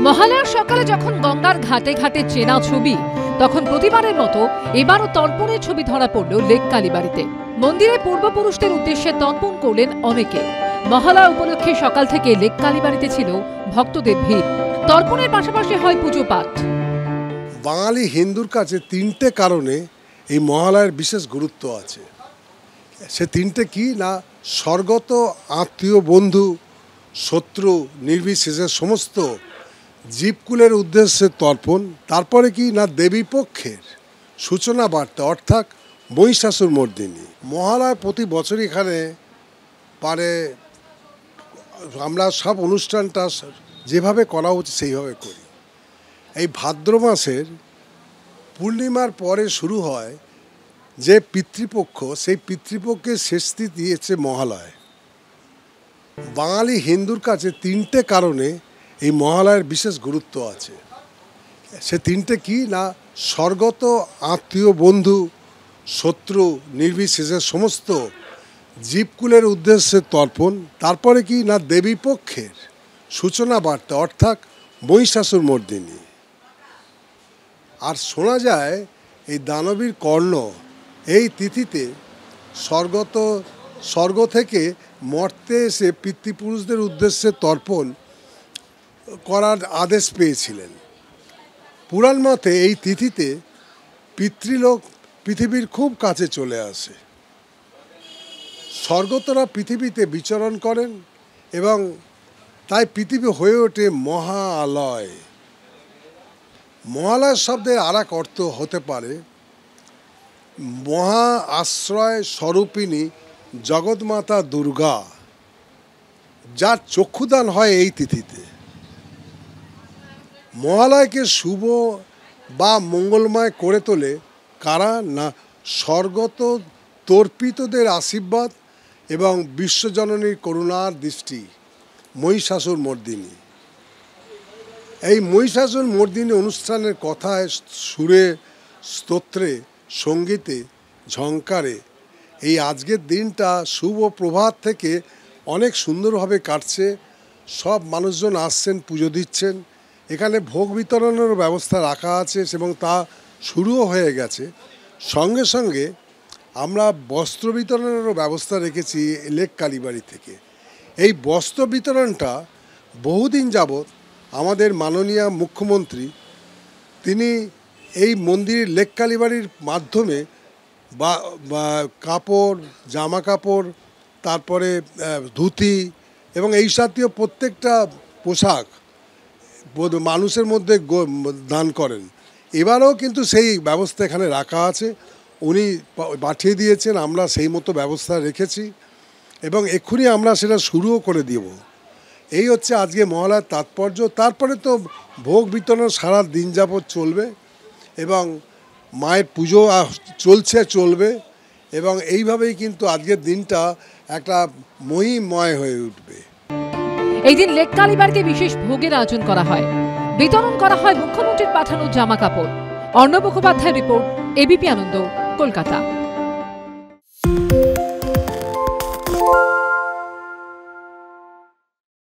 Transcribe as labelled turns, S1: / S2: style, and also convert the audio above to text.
S1: মহালয়ার সকালে যখন গঙ্গার ঘাটে ঘাটে চেনা ছবি, তখন প্রতিবারের মতো এবারও তর্পণের ছবি ধরা পড়ল লেক কালীবাড়িতে। মন্দিরে পূর্বপুরুষদের উদ্দেশ্যে তর্পণ করলেন অনেকে। মহালয়া উপলক্ষে সকাল থেকে লেক কালীবাড়িতে ছিল ভক্তদের ভিড়। তর্পণের পাশাপাশি হয় পুজো পাঠ।
S2: বাঙালি হিন্দুর কাছে তিনটে কারণে এই মহালয়ার বিশেষ গুরুত্ব আছে। সে তিনটে কি না, স্বর্গত আত্মীয় বন্ধু শত্রু নির্বিশেষে সমস্ত জীবকুলের উদ্দেশ্যে তর্পণ, তারপরে কি না দেবী পক্ষের সূচনা বার্তা অর্থাৎ মহিষাসুর মর্দিনী। মহালয়া প্রতি বছর এখানে আমরা সব অনুষ্ঠানটা যেভাবে করা উচিত সেইভাবে করি। এই ভাদ্র মাসের পূর্ণিমার পরে শুরু হয় যে পিতৃপক্ষ, সেই পিতৃপক্ষের শেষটি দিয়েছে মহালয়। বাঙালি হিন্দুর কাছে তিনটে কারণে এই মহালয়ার বিশেষ গুরুত্ব আছে। সে তিনটে কি না, স্বর্গত আত্মীয় বন্ধু শত্রু নির্বিশেষে সমস্ত জীবকুলের উদ্দেশ্যে তর্পণ, তারপরে কি না দেবী পক্ষের সূচনা বার্তা অর্থাৎ মহিষাসুর মর্দিনী। আর শোনা যায় এই দানবীর কর্ণ এই তিথিতে স্বর্গ থেকে মর্তে এসে পিতৃপুরুষদের উদ্দেশ্যে তর্পণ করার আদেশ পেয়েছিলেন। পুরাণ মতে এই তিথিতে পিতৃলোক পৃথিবীর খুব কাছে চলে আসে। স্বর্গতরা পৃথিবীতে বিচরণ করেন এবং তাই পৃথিবী হয়ে ওঠে মহা আলয়। মহালয় শব্দের আর এক অর্থ হতে পারে মহা আশ্রয় স্বরূপিণী জগৎমাতা দুর্গা, যার চক্ষুদান হয় এই তিথিতে। মহালয়কে শুভ বা মঙ্গলময় করে তোলে কারা না, স্বর্গত তর্পিতদের আশীর্বাদ এবং বিশ্বজননীর করুণার দৃষ্টি মহিষাসুর মর্দিনী। এই মহিষাসুর মর্দিনী অনুষ্ঠানের কথায়, সুরে, স্তোত্রে, সঙ্গীতে, ঝঙ্কারে এই আজকের দিনটা শুভ প্রভাত থেকে অনেক সুন্দরভাবে কাটছে। সব মানুষজন আসছেন, পুজো দিচ্ছেন। এখানে ভোগ বিতরণের ব্যবস্থা রাখা আছে এবং তা শুরুও হয়ে গেছে। সঙ্গে সঙ্গে আমরা বস্ত্র বিতরণেরও ব্যবস্থা রেখেছি লেক কালীবাড়ি থেকে। এই বস্ত্র বিতরণটা বহুদিন যাবৎ আমাদের মাননীয় মুখ্যমন্ত্রী তিনি এই মন্দিরের লেক কালীবাড়ির মাধ্যমে বা কাপড়, জামা কাপড়, তারপরে ধুতি এবং এই জাতীয় প্রত্যেকটা পোশাক মানুষের মধ্যে দান করেন। এবারেও কিন্তু সেই ব্যবস্থা এখানে রাখা আছে, উনি পাঠিয়ে দিয়েছেন, আমরা সেই মতো ব্যবস্থা রেখেছি এবং এক্ষুনি আমরা সেটা শুরুও করে দিব। এই হচ্ছে আজকে মহালয়ার তাৎপর্য। তারপরে তো ভোগ বিতরণ সারা দিন যাবৎ চলবে এবং মায়ের পুজো চলবে এবং এইভাবেই কিন্তু আজকের দিনটা একটা মহিমময় হয়ে উঠবে।
S1: এই দিন লেক কালীবাড়িতে বিশেষ ভোগের আয়োজন করা হয়, বিতরণ করা হয় মুখ্যমন্ত্রীর পাঠানো জামা কাপড়। অর্ণব মুখোপাধ্যায়ের রিপোর্ট, এবিপি আনন্দ, কলকাতা।